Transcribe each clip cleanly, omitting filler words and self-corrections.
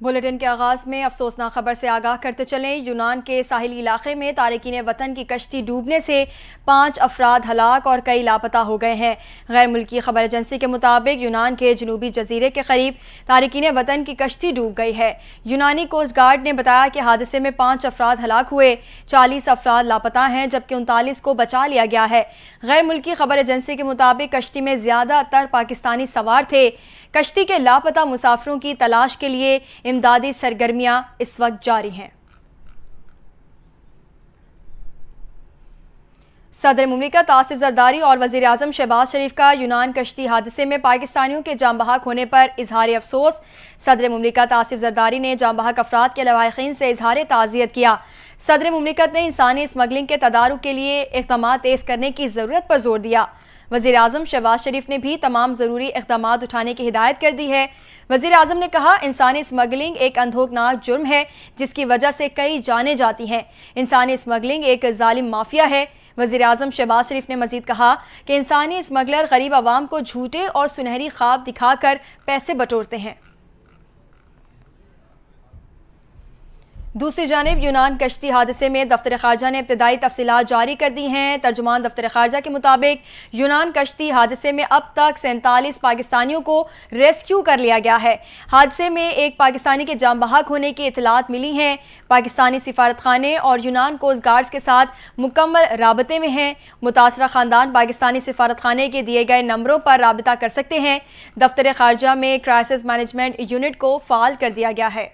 Bulletin کے آغاز میں افسوسناک خبر سے آگاہ کرتے چلیں۔ یونان کے ساحلی علاقے میں تارکین وطن کی کشتی ڈوبنے سے 5 افراد ہلاک اور کئی لاپتہ ہو گئے ہیں۔ غیر ملکی خبر ایجنسی کے مطابق یونان کے جنوبی جزیرے کے قریب تارکین وطن کی کشتی ڈوب گئی ہے۔ یونانی کوسٹ گارڈ نے بتایا کہ حادثے میں 5 افراد ہلاک ہوئے، 40 افراد لاپتہ ہیں جبکہ 39 کو بچا لیا گیا ہے۔ غیر ملکی خبر ایجنسی کے مطابق کشتی میں زیادہ تر پاکستانی سوار تھے۔ کشتی کے لاپتہ مسافروں کی تلاش کے لیے امدادی سرگرمیاں اس وقت جاری ہیں۔ صدر مملکت آصف زرداری اور وزیر اعظم شہباز شریف کا یونان کشتی حادثے میں پاکستانیوں کے جاں بحق ہونے پر اظہار افسوس۔ صدر مملکت آصف زرداری نے جاں بحق افراد کے لواحقین سے اظہار تعزیت کیا۔ صدر مملکت نے انسانی اسمگلنگ کے تدارک کے لیے اقدامات تیز کرنے کی ضرورت پر زور دیا۔ وزیر اعظم شہباز شریف نے بھی تمام ضروری اقدامات اٹھانے کی ہدایت کر دی ہے۔ وزیر اعظم نے کہا، انسانی اسمگلنگ ایک اندھوکناک جرم ہے جس کی وجہ سے کئی جانیں جاتی ہیں۔ انسانی اسمگلنگ ایک ظالم مافیا ہے۔ وزیر اعظم شہباز شریف نے مزید کہا کہ انسانی اسمگلر غریب عوام کو جھوٹے اور سنہری خواب دکھا کر پیسے بٹورتے ہیں۔ دوسری جانب یونان کشتی حادثے میں دفتر خارجہ نے ابتدائی تفصیلات جاری کر دی ہیں۔ ترجمان دفتر خارجہ کے مطابق یونان کشتی حادثے میں اب تک 47 پاکستانیوں کو ریسکیو کر لیا گیا ہے۔ حادثے میں ایک پاکستانی کے جاں بحق ہونے کی اطلاعات ملی ہیں۔ پاکستانی سفارت خانے اور یونان کوسٹ گارڈز کے ساتھ مکمل رابطے میں ہیں۔ متاثرہ خاندان پاکستانی سفارت خانے کے دیے گئے نمبروں پر رابطہ کر سکتے ہیں۔ دفتر خارجہ میں کرائسس مینجمنٹ یونٹ کو فعال کر دیا گیا ہے۔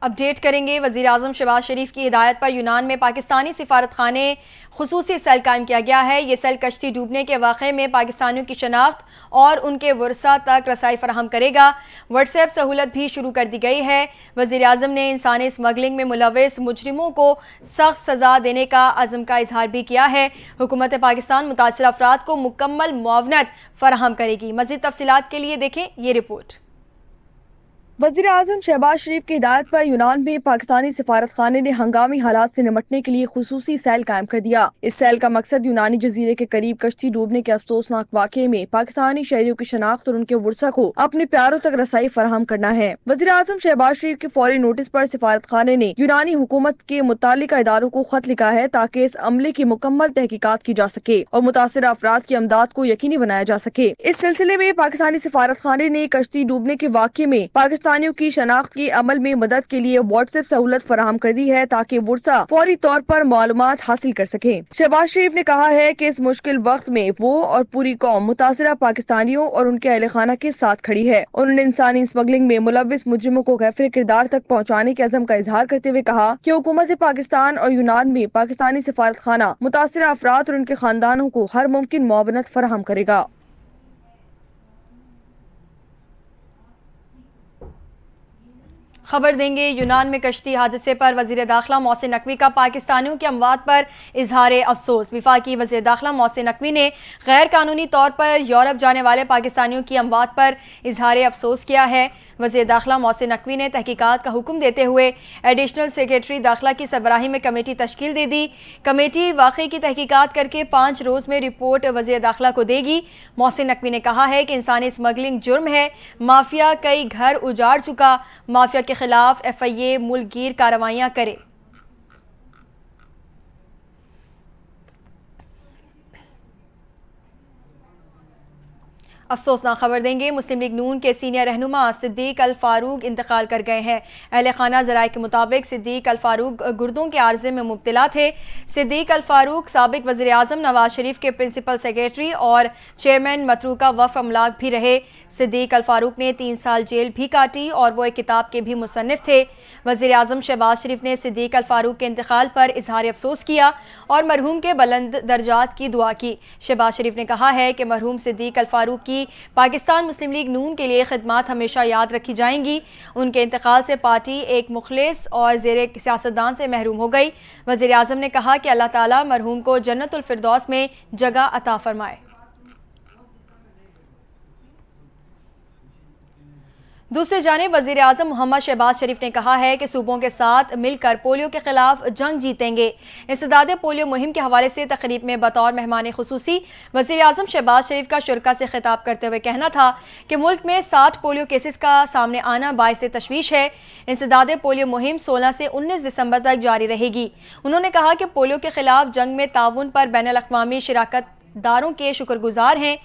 اپڈیٹ کریں گے۔ وزیر اعظم شہباز شریف کی ہدایت پر یونان میں پاکستانی سفارت خانے خصوصی سیل قائم کیا گیا ہے۔ یہ سیل کشتی ڈوبنے کے واقعے میں پاکستانیوں کی شناخت اور ان کے ورثاء تک رسائی فراہم کرے گا۔ واٹس ایپ سہولت بھی شروع کر دی گئی ہے۔ وزیر اعظم نے انسانی اسمگلنگ میں ملوث مجرموں کو سخت سزا دینے کا عزم کا اظہار بھی کیا ہے۔ حکومت پاکستان متاثرہ افراد کو مکمل معاونت فراہم کرے گی۔ مزید تفصیلات کے لیے دیکھیں یہ رپورٹ۔ وزیر اعظم شہباز شریف کی ہدایت پر یونان میں پاکستانی سفارت خانے نے ہنگامی حالات سے نمٹنے کے لیے خصوصی سیل قائم کر دیا۔ اس سیل کا مقصد یونانی جزیرے کے قریب کشتی ڈوبنے کے افسوسناک واقعے میں پاکستانی شہریوں کی شناخت اور ان کے ورثاء کو اپنے پیاروں تک رسائی فراہم کرنا ہے۔ وزیر اعظم شہباز شریف کے فوری نوٹس پر سفارت خانے نے یونانی حکومت کے متعلقہ اداروں کو خط لکھا ہے تاکہ اس عملے کی مکمل تحقیقات کی جا سکے اور متاثرہ افراد کی امداد کو یقینی بنایا جا سکے۔ اس سلسلے میں پاکستانی سفارت خانے نے کشتی ڈوبنے کے واقعے میں پاکستانیوں کی شناخت کے عمل میں مدد کے لیے واٹس ایپ سہولت فراہم کر دی ہے تاکہ ورثاء فوری طور پر معلومات حاصل کر سکیں۔ شہباز شریف نے کہا ہے کہ اس مشکل وقت میں وہ اور پوری قوم متاثرہ پاکستانیوں اور ان کے اہل خانہ کے ساتھ کھڑی ہے۔ انہوں نے انسانی اسمگلنگ میں ملوث مجرموں کو غیفر کردار تک پہنچانے کے عزم کا اظہار کرتے ہوئے کہا کہ حکومت پاکستان اور یونان میں پاکستانی سفارت خانہ متاثرہ افراد اور ان کے خاندانوں کو ہر ممکن معاونت فراہم کرے گا۔ خبر دیں گے یونان میں کشتی حادثے پر وزیر داخلہ محسن نقوی کا پاکستانیوں کی اموات پر اظہار افسوس۔ وفاقی وزیر داخلہ محسن نقوی نے غیر قانونی طور پر یورپ جانے والے پاکستانیوں کی اموات پر اظہار افسوس کیا ہے۔ وزیر داخلہ محسن نقوی نے تحقیقات کا حکم دیتے ہوئے ایڈیشنل سیکریٹری داخلہ کی سربراہی میں کمیٹی تشکیل دے دی۔ کمیٹی واقعے کی تحقیقات کر کے 5 روز میں رپورٹ وزیر داخلہ کو دے گی۔ محسن نقوی نے کہا ہے کہ انسانی اسمگلنگ جرم ہے، مافیا کئی گھر اجاڑ چکا، مافیا کے خلاف FIA ملک گیر کارروائیاں کرے۔ افسوسناک خبر دیں گے، مسلم لیگ نون کے سینئر رہنما صدیق الفاروق انتقال کر گئے ہیں۔ اہل خانہ ذرائع کے مطابق صدیق الفاروق گردوں کے عارضے میں مبتلا تھے۔ صدیق الفاروق سابق وزیر اعظم نواز شریف کے پرنسپل سیکریٹری اور چیئرمین متروکہ وقف املاک بھی رہے۔ صدیق الفاروق نے 3 سال جیل بھی کاٹی اور وہ ایک کتاب کے بھی مصنف تھے۔ وزیر اعظم شہباز شریف نے صدیق الفاروق کے انتقال پر اظہار افسوس کیا اور مرحوم کے بلند درجات کی دعا کی۔ شہباز شریف نے کہا ہے کہ مرحوم صدیق الفاروق کی پاکستان مسلم لیگ نون کے لیے خدمات ہمیشہ یاد رکھی جائیں گی۔ ان کے انتقال سے پارٹی ایک مخلص اور زیر سیاستدان سے محروم ہو گئی۔ وزیر اعظم نے کہا کہ اللہ تعالیٰ مرحوم کو جنت الفردوس میں جگہ عطا فرمائے۔ دوسری جانب وزیر اعظم محمد شہباز شریف نے کہا ہے کہ صوبوں کے ساتھ مل کر پولیو کے خلاف جنگ جیتیں گے۔ انسداد پولیو مہم کے حوالے سے تقریب میں بطور مہمان خصوصی وزیر اعظم شہباز شریف کا شرکاء سے خطاب کرتے ہوئے کہنا تھا کہ ملک میں 60 پولیو کیسز کا سامنے آنا باعث تشویش ہے۔ انسداد پولیو مہم 16 سے 19 دسمبر تک جاری رہے گی۔ انہوں نے کہا کہ پولیو کے خلاف جنگ میں تعاون پر بین الاقوامی شراکت داروں کے شکر گزار ہیں۔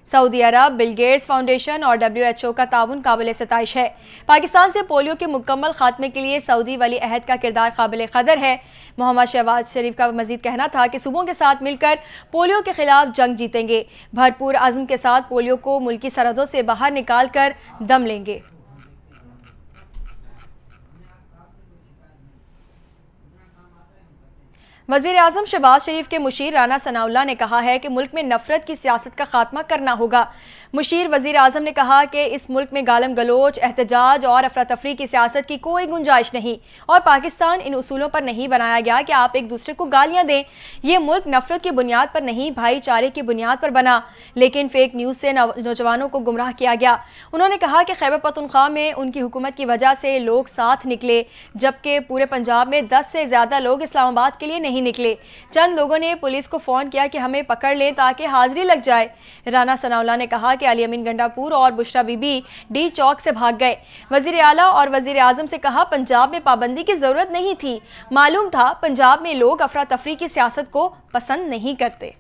سعودی عرب، بل گیٹس فاؤنڈیشن اور WHO کا تعاون قابل ستائش ہے۔ پاکستان سے پولیو کے مکمل خاتمے کے لیے سعودی ولی عہد کا کردار قابل قدر ہے۔ محمد شہباز شریف کا مزید کہنا تھا کہ صوبوں کے ساتھ مل کر پولیو کے خلاف جنگ جیتیں گے، بھرپور عزم کے ساتھ پولیو کو ملکی سرحدوں سے باہر نکال کر دم لیں گے۔ وزیر اعظم شہباز شریف کے مشیر رانا ثناء اللہ نے کہا ہے کہ ملک میں نفرت کی سیاست کا خاتمہ کرنا ہوگا۔ مشیر وزیر اعظم نے کہا کہ اس ملک میں گالم گلوچ، احتجاج اور افراتفری کی سیاست کی کوئی گنجائش نہیں، اور پاکستان ان اصولوں پر نہیں بنایا گیا کہ آپ ایک دوسرے کو گالیاں دیں۔ یہ ملک نفرت کی بنیاد پر نہیں، بھائی چارے کی بنیاد پر بنا، لیکن فیک نیوز سے نوجوانوں کو گمراہ کیا گیا۔ انہوں نے کہا کہ خیبر پختونخوا میں ان کی حکومت کی وجہ سے لوگ ساتھ نکلے، جبکہ پورے پنجاب میں 10 سے زیادہ لوگ اسلام آباد کے لیے نہیں نکلے۔ چند لوگوں نے پولیس کو فون کیا کہ ہمیں پکڑ لیں تاکہ حاضری لگ جائے۔ رانا ثناء اللہ نے کہا کہ علی امین گنڈا پور اور بشرا بی بی ڈی چوک سے بھاگ گئے۔ وزیر اعلیٰ اور وزیر اعظم سے کہا پنجاب میں پابندی کی ضرورت نہیں تھی، معلوم تھا پنجاب میں لوگ افراتفری کی سیاست کو پسند نہیں کرتے۔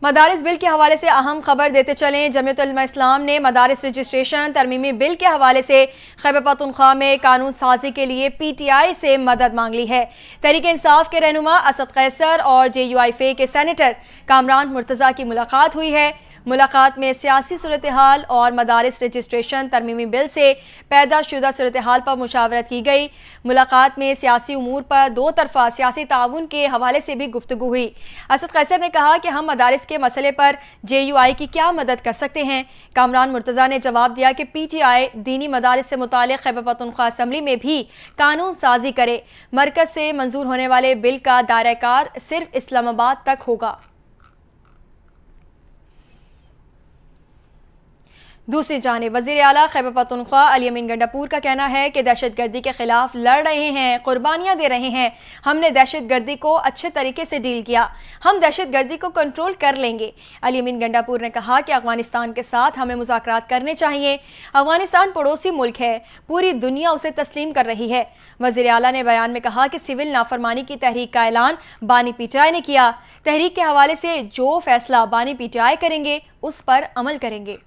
مدارس بل کے حوالے سے اہم خبر دیتے چلیں۔ جمعیت علماء اسلام نے مدارس رجسٹریشن ترمیمی بل کے حوالے سے خیبر پختونخوا میں قانون سازی کے لیے PTI سے مدد مانگ لی ہے۔ تحریک انصاف کے رہنما اسد قیصر اور JUIF کے سینیٹر کامران مرتضیٰ کی ملاقات ہوئی ہے۔ ملاقات میں سیاسی صورتحال اور مدارس رجسٹریشن ترمیمی بل سے پیدا شدہ صورتحال پر مشاورت کی گئی۔ ملاقات میں سیاسی امور پر دو طرفہ سیاسی تعاون کے حوالے سے بھی گفتگو ہوئی۔ اسد قیصر نے کہا کہ ہم مدارس کے مسئلے پر JUI کی کیا مدد کر سکتے ہیں۔ کامران مرتضیٰ نے جواب دیا کہ PTI دینی مدارس سے متعلق خیبر پختونخوا اسمبلی میں بھی قانون سازی کرے۔ مرکز سے منظور ہونے والے بل کا دائرہ کار صرف اسلام آباد تک ہوگا۔ دوسری جانب وزیر اعلیٰ خیبر پختونخوا علی امین گنڈا پور کا کہنا ہے کہ دہشت گردی کے خلاف لڑ رہے ہیں، قربانیاں دے رہے ہیں۔ ہم نے دہشت گردی کو اچھے طریقے سے ڈیل کیا، ہم دہشت گردی کو کنٹرول کر لیں گے۔ علی امین گنڈا پور نے کہا کہ افغانستان کے ساتھ ہمیں مذاکرات کرنے چاہیے۔ افغانستان پڑوسی ملک ہے، پوری دنیا اسے تسلیم کر رہی ہے۔ وزیر اعلیٰ نے بیان میں کہا کہ سول نافرمانی کی تحریک کا اعلان بانی PTI نے کیا۔ تحریک کے حوالے سے جو فیصلہ بانی PTI کریں گے اس پر عمل کریں گے۔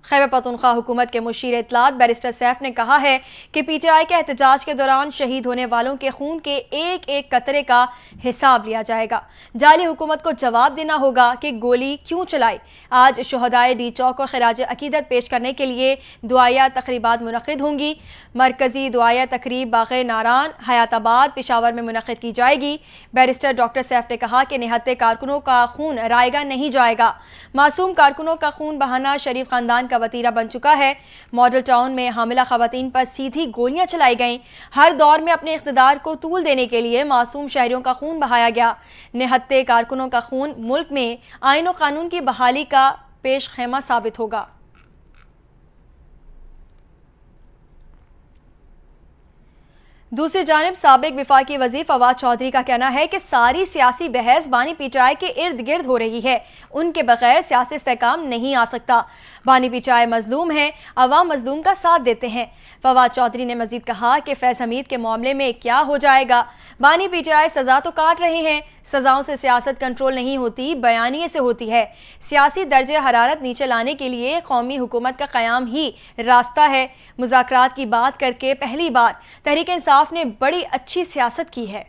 خیبر پختونخوا حکومت کے مشیر اطلاعات بیرسٹر سیف نے کہا ہے کہ PTI کے احتجاج کے دوران شہید ہونے والوں کے خون کے ایک ایک قطرے کا حساب لیا جائے گا۔ جعلی حکومت کو جواب دینا ہوگا کہ گولی کیوں چلائی۔ آج شہدائے ڈی چوک کو خراج عقیدت پیش کرنے کے لیے دعائیہ تقریبات منعقد ہوں گی۔ مرکزی دعائیہ تقریب باغ ناران، حیات آباد، پشاور میں منعقد کی جائے گی۔ بیرسٹر ڈاکٹر سیف نے کہا کہ نہتے کارکنوں کا خون رائے گا نہیں جائے گا۔ معصوم کارکنوں کا خون بہانا شریف خاندان کا وتیرہ بن چکا ہے۔ ماڈل ٹاؤن میں حاملہ خواتین پر سیدھی گولیاں چلائی گئیں۔ ہر دور میں اپنے اقتدار کو طول دینے کے لیے معصوم شہریوں کا خون بہایا گیا۔ نہتے کارکنوں کا خون ملک میں آئین و قانون کی بحالی کا پیش خیمہ ثابت ہوگا۔ دوسری جانب سابق وفاقی وزیر فواد چودھری کا کہنا ہے کہ ساری سیاسی بحث بانی PTI کے ارد گرد ہو رہی ہے، ان کے بغیر سیاسی استحکام نہیں آ سکتا۔ بانی PTI مظلوم ہے، عوام مظلوم کا ساتھ دیتے ہیں۔ فواد چودھری نے مزید کہا کہ فیض حمید کے معاملے میں کیا ہو جائے گا، بانی PTI سزا تو کاٹ رہے ہیں، سزاؤں سے سیاست کنٹرول نہیں ہوتی، بیانیے سے ہوتی ہے۔ سیاسی درجہ حرارت نیچے لانے کے لیے قومی حکومت کا قیام ہی راستہ ہے۔ مذاکرات کی بات کر کے پہلی بار تحریک انصاف نے بڑی اچھی سیاست کی ہے۔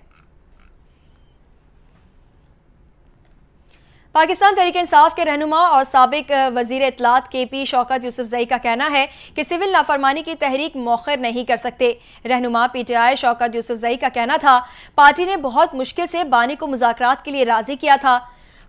پاکستان تحریک انصاف کے رہنما اور سابق وزیر اطلاعات KP شوکت یوسفزئی کا کہنا ہے کہ سول نافرمانی کی تحریک مؤخر نہیں کر سکتے۔ رہنما PTI شوکت یوسفزئی کا کہنا تھا پارٹی نے بہت مشکل سے بانی کو مذاکرات کے لیے راضی کیا تھا،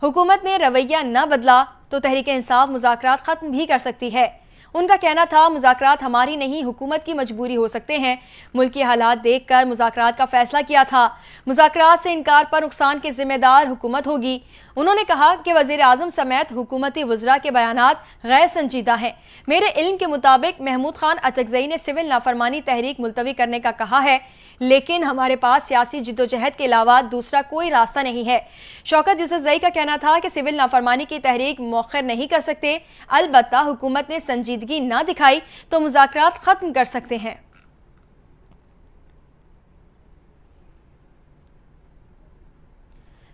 حکومت نے رویہ نہ بدلا تو تحریک انصاف مذاکرات ختم بھی کر سکتی ہے۔ ان کا کہنا تھا مذاکرات ہماری نہیں حکومت کی مجبوری ہو سکتے ہیں، ملکی حالات دیکھ کر مذاکرات کا فیصلہ کیا تھا، مذاکرات سے انکار پر نقصان کی ذمہ دار حکومت ہوگی۔ انہوں نے کہا کہ وزیر اعظم سمیت حکومتی وزراء کے بیانات غیر سنجیدہ ہیں۔ میرے علم کے مطابق محمود خان اچکزئی نے سول نافرمانی تحریک ملتوی کرنے کا کہا ہے، لیکن ہمارے پاس سیاسی جدوجہد کے علاوہ دوسرا کوئی راستہ نہیں ہے۔ شوکت یوسفزئی کا کہنا تھا کہ سول نافرمانی کی تحریک مؤخر نہیں کر سکتے، البتہ حکومت نے سنجیدگی نہ دکھائی تو مذاکرات ختم کر سکتے ہیں۔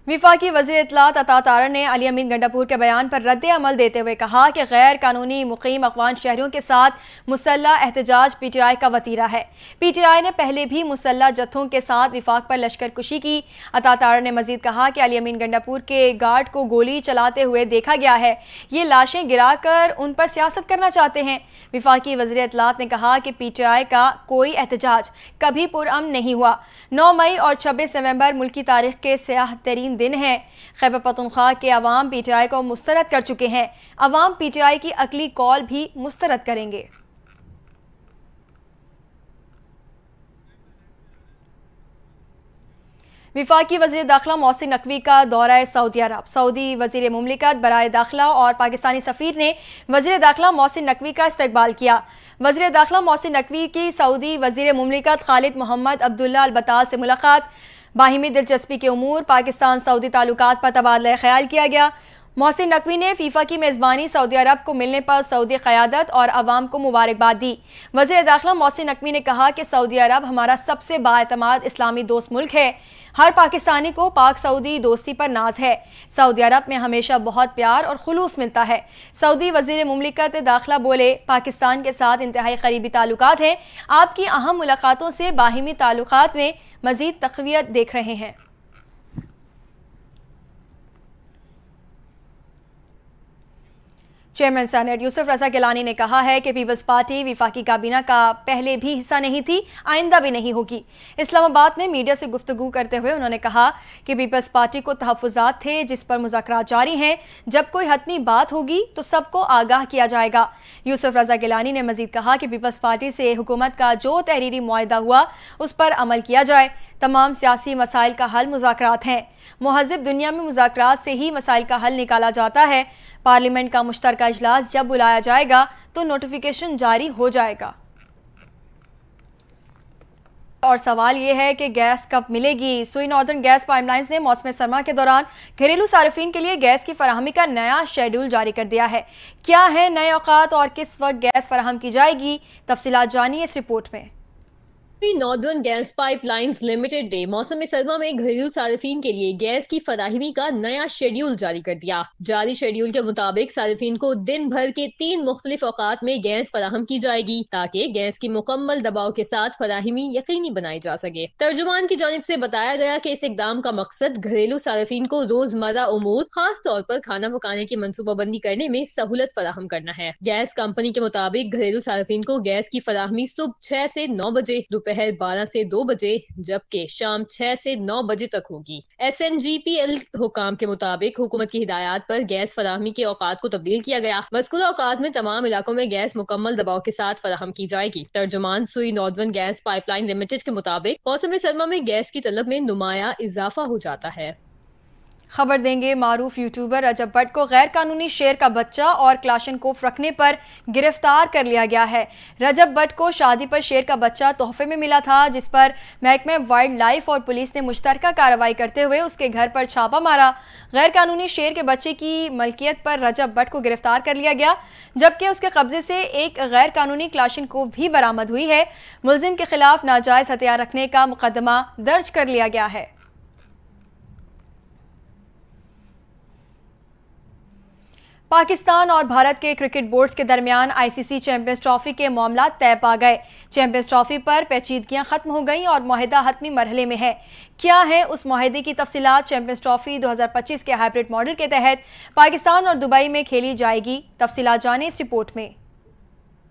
وفاقی وزیر اطلاعات عطا تارڑ نے علی امین گنڈاپور کے بیان پر رد عمل دیتے ہوئے کہا کہ غیر قانونی مقیم افغان شہریوں کے ساتھ مسلح احتجاج پی ٹی آئی کا وتیرہ ہے۔ پی ٹی آئی نے پہلے بھی مسلح جتھوں کے ساتھ وفاق پر لشکر کشی کی۔ عطا تارڑ نے مزید کہا کہ علی امین گنڈاپور کے گارڈ کو گولی چلاتے ہوئے دیکھا گیا ہے، یہ لاشیں گرا کر ان پر سیاست کرنا چاہتے ہیں۔ وفاقی وزیر اطلاعات نے کہا کہ پی ٹی آئی کا کوئی احتجاج کبھی پرامن نہیں ہوا۔ 9 مئی اور 26 نومبر ملکی تاریخ کے سیاہ ترین دن ہیں۔ خیبر پختونخوا کے عوام پی ٹی آئی کو مسترد کر چکے ہیں، عوام پی ٹی آئی کی عقلی کال بھی مسترد کریں گے۔ وفاقی وزیر داخلہ محسن نقوی کا دورہ سعودی عرب۔ سعودی وزیر مملکت برائے داخلہ اور پاکستانی سفیر نے وزیر داخلہ محسن نقوی کا استقبال کیا۔ وزیر داخلہ محسن نقوی کی سعودی وزیر مملکت خالد محمد عبداللہ البطال سے ملاقات، باہمی دلچسپی کے امور، پاکستان سعودی تعلقات پر تبادلہ خیال کیا گیا۔ محسن نقوی نے فیفا کی میزبانی سعودی عرب کو ملنے پر سعودی قیادت اور عوام کو مبارکباد دی۔ وزیر داخلہ محسن نقوی نے کہا کہ سعودی عرب ہمارا سب سے بااعتماد اسلامی دوست ملک ہے، ہر پاکستانی کو پاک سعودی دوستی پر ناز ہے۔ سعودی عرب میں ہمیشہ بہت پیار اور خلوص ملتا ہے۔ سعودی وزیر مملکت داخلہ بولے، پاکستان کے ساتھ انتہائی قریبی تعلقات ہیں، آپ کی اہم ملاقاتوں سے باہمی تعلقات میں مزید تقویت دیکھ رہے ہیں۔ چیئرمین سینیٹ یوسف رضا گیلانی نے کہا ہے کہ پیپلز پارٹی وفاقی کابینہ کا پہلے بھی حصہ نہیں تھی، آئندہ بھی نہیں ہوگی۔ اسلام آباد میں میڈیا سے گفتگو کرتے ہوئے انہوں نے کہا کہ پیپلز پارٹی کو تحفظات تھے جس پر مذاکرات جاری ہیں، جب کوئی حتمی بات ہوگی تو سب کو آگاہ کیا جائے گا۔ یوسف رضا گیلانی نے مزید کہا کہ پیپلز پارٹی سے حکومت کا جو تحریری معاہدہ ہوا اس پر عمل کیا جائے، تمام سیاسی مسائل کا حل مذاکرات ہیں، مہذب دنیا میں مذاکرات سے ہی مسائل کا حل نکالا جاتا ہے۔ پارلیمنٹ کا مشترکہ اجلاس جب بلایا جائے گا تو نوٹیفیکیشن جاری ہو جائے گا۔ اور سوال یہ ہے کہ گیس کب ملے گی؟ سوئی ناردرن گیس پائپ لائنز نے موسم سرما کے دوران گھریلو صارفین کے لیے گیس کی فراہمی کا نیا شیڈول جاری کر دیا ہے۔ کیا ہے نئے اوقات اور کس وقت گیس فراہم کی جائے گی؟ تفصیلات جانیے اس رپورٹ میں۔ ناردرن گیس پائپ لائنز لمیٹڈ نے موسم سرما میں گھریلو صارفین کے لیے گیس کی فراہمی کا نیا شیڈول جاری کر دیا۔ جاری شیڈول کے مطابق صارفین کو دن بھر کے 3 مختلف اوقات میں گیس فراہم کی جائے گی تاکہ گیس کی مکمل دباؤ کے ساتھ فراہمی یقینی بنائی جا سکے۔ ترجمان کی جانب سے بتایا گیا کہ اس اقدام کا مقصد گھریلو صارفین کو روزمرہ امور، خاص طور پر کھانا پکانے کی منصوبہ بندی کرنے میں سہولت فراہم کرنا ہے۔ گیس کمپنی کے مطابق گھریلو صارفین کو گیس کی فراہمی صبح 6 سے 9 بجے، دوپہر 12 سے 2 بجے جبکہ شام 6 سے 9 بجے تک ہوگی۔ SNGPL حکام کے مطابق حکومت کی ہدایات پر گیس فراہمی کے اوقات کو تبدیل کیا گیا۔ مذکورہ اوقات میں تمام علاقوں میں گیس مکمل دباؤ کے ساتھ فراہم کی جائے گی۔ ترجمان سوئی ناردرن گیس پائپ لائن لمیٹڈ کے مطابق موسم سرما میں گیس کی طلب میں نمایاں اضافہ ہو جاتا ہے۔ خبر دیں گے، معروف یوٹیوبر رجب بٹ کو غیر قانونی شیر کا بچہ اور کلاشنکوف رکھنے پر گرفتار کر لیا گیا ہے۔ رجب بٹ کو شادی پر شیر کا بچہ تحفے میں ملا تھا، جس پر محکمہ وائلڈ لائف اور پولیس نے مشترکہ کارروائی کرتے ہوئے اس کے گھر پر چھاپہ مارا۔ غیر قانونی شیر کے بچے کی ملکیت پر رجب بٹ کو گرفتار کر لیا گیا، جبکہ اس کے قبضے سے ایک غیر قانونی کلاشنکوف بھی برآمد ہوئی ہے۔ ملزم کے خلاف ناجائز ہتھیار رکھنے کا مقدمہ درج کر لیا گیا ہے۔ پاکستان اور بھارت کے کرکٹ بورڈز کے درمیان ICC چیمپئنز ٹرافی کے معاملات طے پا گئے۔ چیمپئنز ٹرافی پر پیچیدگیاں ختم ہو گئیں اور معاہدہ حتمی مرحلے میں ہے۔ کیا ہے اس معاہدے کی تفصیلات؟ چیمپئنز ٹرافی 2025 کے ہائبرڈ ماڈل کے تحت پاکستان اور دبئی میں کھیلی جائے گی۔ تفصیلات جانیں اس رپورٹ میں۔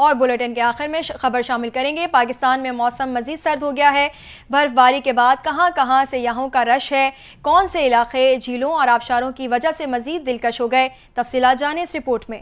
اور بلیٹن کے آخر میں خبر شامل کریں گے۔ پاکستان میں موسم مزید سرد ہو گیا ہے۔ برف باری کے بعد کہاں کہاں سیاحوں کا رش ہے، کون سے علاقے جھیلوں اور آبشاروں کی وجہ سے مزید دلکش ہو گئے، تفصیلات جانیں اس رپورٹ میں۔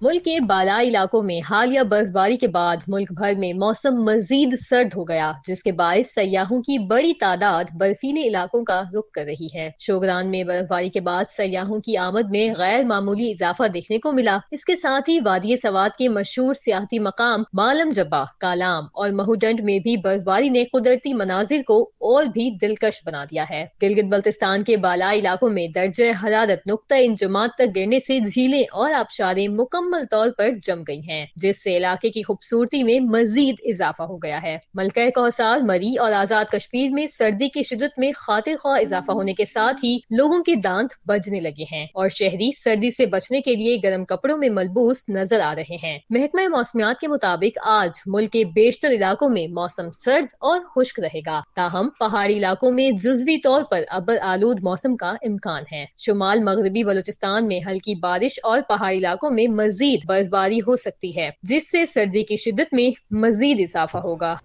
ملک کے بالائی علاقوں میں حالیہ برف باری کے بعد ملک بھر میں موسم مزید سرد ہو گیا، جس کے باعث سیاحوں کی بڑی تعداد برفیلے علاقوں کا رخ کر رہی ہے۔ شوگران میں برف باری کے بعد سیاحوں کی آمد میں غیر معمولی اضافہ دیکھنے کو ملا۔ اس کے ساتھ ہی وادی سوات کے مشہور سیاحتی مقام مالم جبہ، کالام اور مہوڈنڈ میں بھی برف باری نے قدرتی مناظر کو اور بھی دلکش بنا دیا ہے۔ گلگت بلتستان کے بالائی علاقوں میں درجہ حرارت نقطہ انجماد تک گرنے سے جھیلیں اور آبشاریں مکمل طور پر جم گئی ہیں، جس سے علاقے کی خوبصورتی میں مزید اضافہ ہو گیا ہے۔ ملکہ کوہسار، مری اور آزاد کشمیر میں سردی کی شدت میں خاطر خواہ اضافہ ہونے کے ساتھ ہی لوگوں کے دانت بجنے لگے ہیں اور شہری سردی سے بچنے کے لیے گرم کپڑوں میں ملبوس نظر آ رہے ہیں۔ محکمہ موسمیات کے مطابق آج ملک کے بیشتر علاقوں میں موسم سرد اور خشک رہے گا، تاہم پہاڑی علاقوں میں جزوی طور پر ابر آلود موسم کا امکان ہے۔ شمال مغربی بلوچستان میں ہلکی بارش اور پہاڑی علاقوں میں مزید برف باری ہو سکتی ہے، جس سے سردی کی شدت میں مزید اضافہ ہوگا۔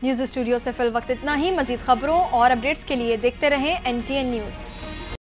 نیوز اسٹوڈیو سے فی الوقت اتنا ہی۔ مزید خبروں اور اپڈیٹس کے لیے دیکھتے رہیں NTN نیوز۔